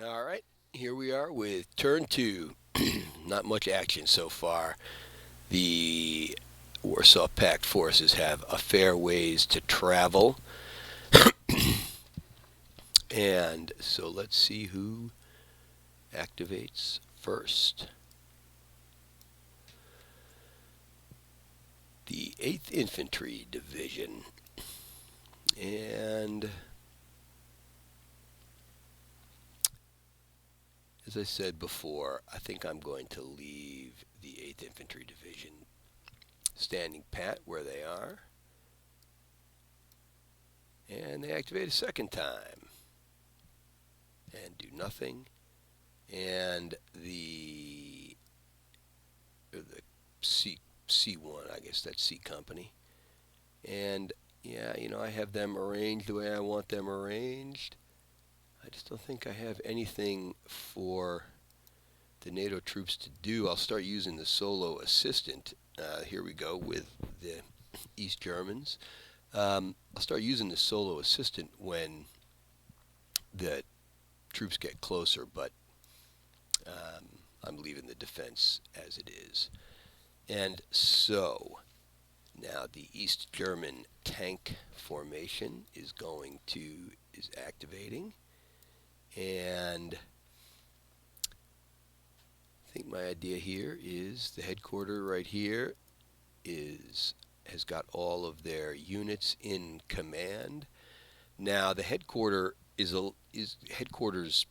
All right, here we are with turn two. Not much action so far. The Warsaw Pact forces have a fair ways to travel. And so let's see who activates first. The 8th Infantry Division. And as I said before, I think I'm going to leave the 8th Infantry Division standing pat where they are. And they activate a second time and do nothing. And the C1, I guess that's C Company. And yeah, I have them arranged the way I want them arranged. I just don't think I have anything for the NATO troops to do. I'll start using the solo assistant. Here we go with the East Germans. I'll start using the solo assistant when the troops get closer, but I'm leaving the defense as it is. And so now the East German tank formation is activating, and I think my idea here is the headquarters right here has got all of their units in command. Now the headquarters headquarters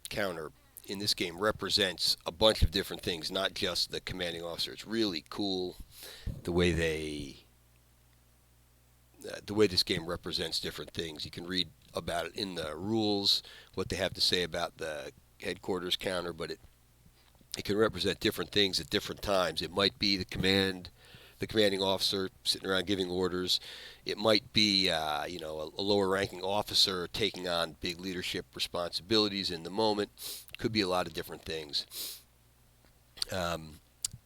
counter in this game represents a bunch of different things, not just the commanding officer. It's really cool the way this game represents different things. You can read about it in the rules, what they have to say about the headquarters counter, but it can represent different things at different times. It might be the commanding officer sitting around giving orders. It might be a lower-ranking officer taking on big leadership responsibilities in the moment. Could be a lot of different things.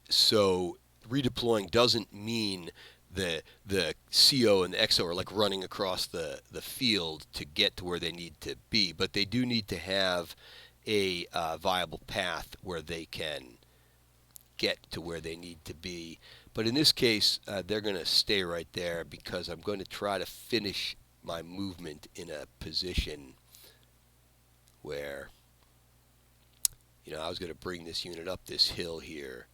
So redeploying doesn't mean the CO and the XO are like running across the field to get to where they need to be, but they do need to have a viable path where they can get to where they need to be. But in this case, they're going to stay right there because I'm going to try to finish my movement in a position where, I was going to bring this unit up this hill here,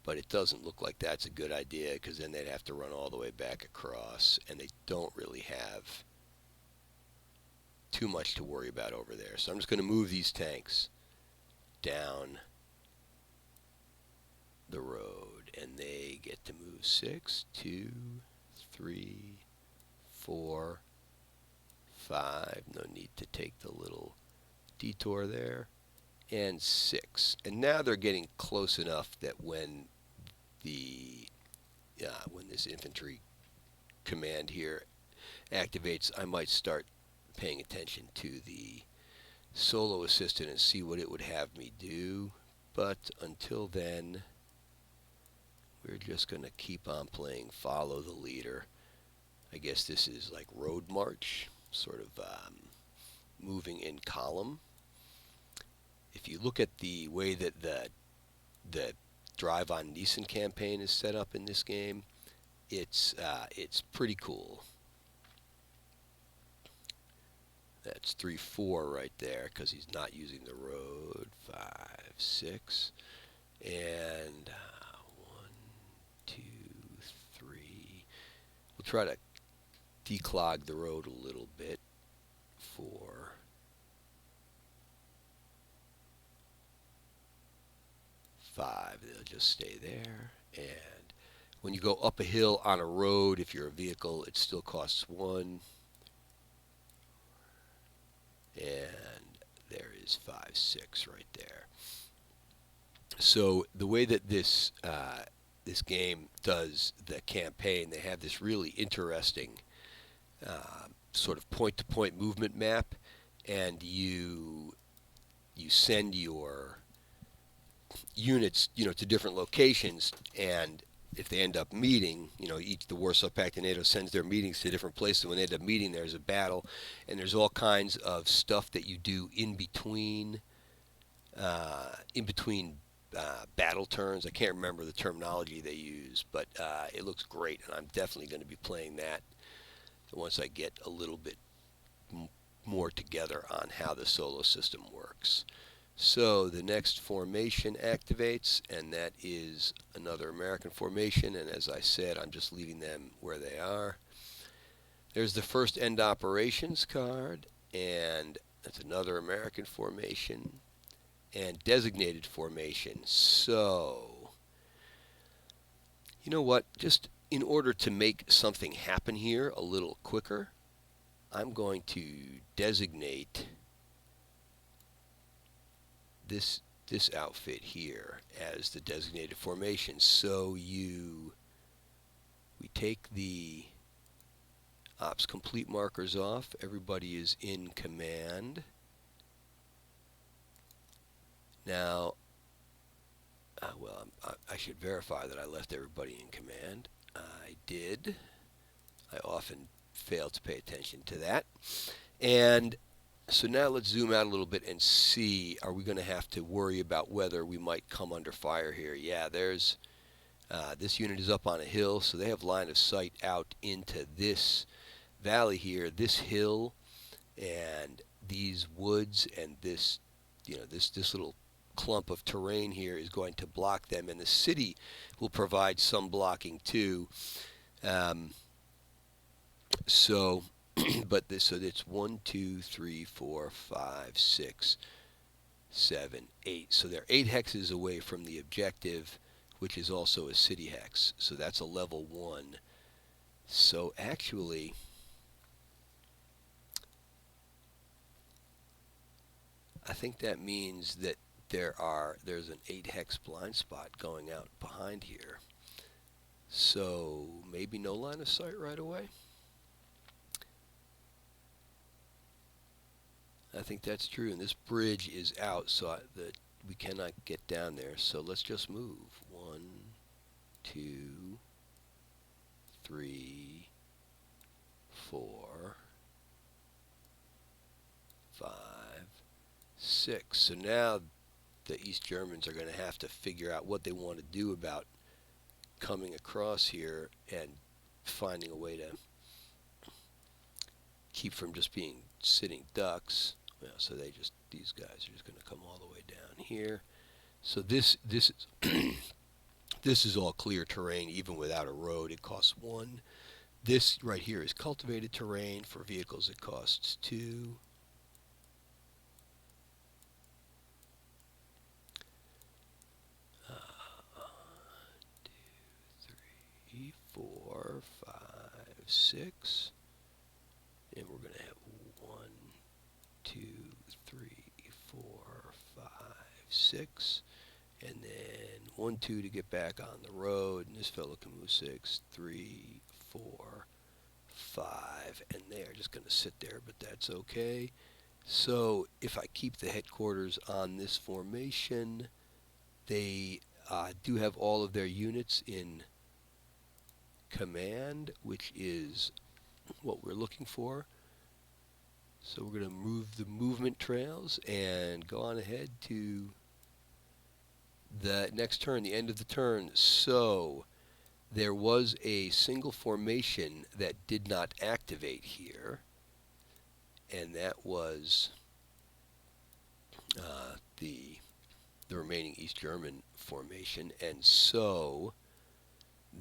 but it doesn't look like that's a good idea because then they'd have to run all the way back across, and they don't really have too much to worry about over there. So I'm just going to move these tanks down the road, and they get to move 6, 2, 3, 4, 5. No need to take the little detour there. And 6. And now they're getting close enough that when this infantry command here activates, I might start paying attention to the solo assistant and see what it would have me do. But until then, we're just going to keep on playing follow the leader. I guess this is like road march, sort of moving in column. If you look at the way that the Drive on Nissan campaign is set up in this game, it's pretty cool. That's 3-4 right there because he's not using the road. 5, 6, and 1, 2, 3. We'll try to declog the road a little bit. 4, 5. They'll just stay there. And when you go up a hill on a road, if you're a vehicle, it still costs 1. And there is 5, 6 right there. So the way that this game does the campaign, they have this really interesting sort of point-to-point movement map, and you send your units, to different locations, and if they end up meeting, each the Warsaw Pact and NATO sends their meetings to different places. When they end up meeting, there's a battle, and there's all kinds of stuff that you do in between battle turns. I can't remember the terminology they use, but it looks great, and I'm definitely going to be playing that once I get a little bit more together on how the solo system works. So the next formation activates, and that is another American formation, and as I said, I'm just leaving them where they are. There's the first end operations card, and that's another American formation and designated formation. So, you know what? Just in order to make something happen here a little quicker, I'm going to designate this outfit here as the designated formation. So we take the ops complete markers off. Everybody is in command. Now, I should verify that I left everybody in command. I did. I often fail to pay attention to that. And so now let's zoom out a little bit and see, are we going to have to worry about whether we might come under fire here? Yeah, there's this unit is up on a hill, so they have line of sight out into this valley here, this hill, and these woods, and this little clump of terrain here is going to block them, and the city will provide some blocking too. So it's 1, 2, 3, 4, 5, 6, 7, 8. So they're 8 hexes away from the objective, which is also a city hex. So that's a level 1. So actually, I think that means that there's an 8 hex blind spot going out behind here. So maybe no line of sight right away. I think that's true, and this bridge is out, so we cannot get down there. So let's just move. 1, 2, 3, 4, 5, 6. So now the East Germans are going to have to figure out what they want to do about coming across here and finding a way to keep from just being sitting ducks. Well, so these guys are just going to come all the way down here. So this is this is all clear terrain, even without a road. It costs 1. This right here is cultivated terrain. For vehicles, it costs 2. 4, 5, 6, and we're going to have 1, 2, 3, 4, 5, 6, and then 1, 2 to get back on the road, and this fellow can move 6, 3, 4, 5, and they're just going to sit there, but that's okay. So if I keep the headquarters on this formation, they do have all of their units in command, which is what we're looking for. So we're going to move the movement trails and go on ahead to the next turn, the end of the turn. So there was a single formation that did not activate here, and that was the remaining East German formation, and so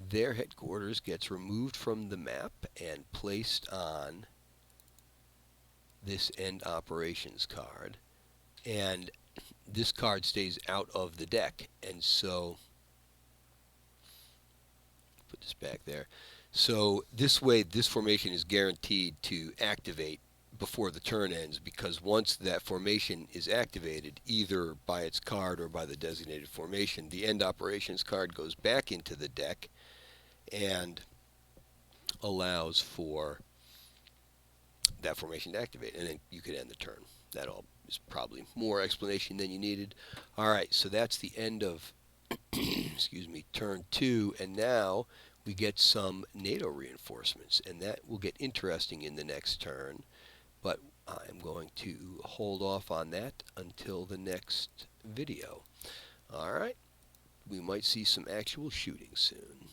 their headquarters gets removed from the map and placed on this end operations card, and this card stays out of the deck. And so put this back there. So this way, this formation is guaranteed to activate before the turn ends, because once that formation is activated, either by its card or by the designated formation, the end operations card goes back into the deck and allows for that formation to activate, and then you could end the turn. That all is probably more explanation than you needed. All right, so that's the end of excuse me, turn 2, and now we get some NATO reinforcements, and that will get interesting in the next turn, but I'm going to hold off on that until the next video. All right, we might see some actual shooting soon.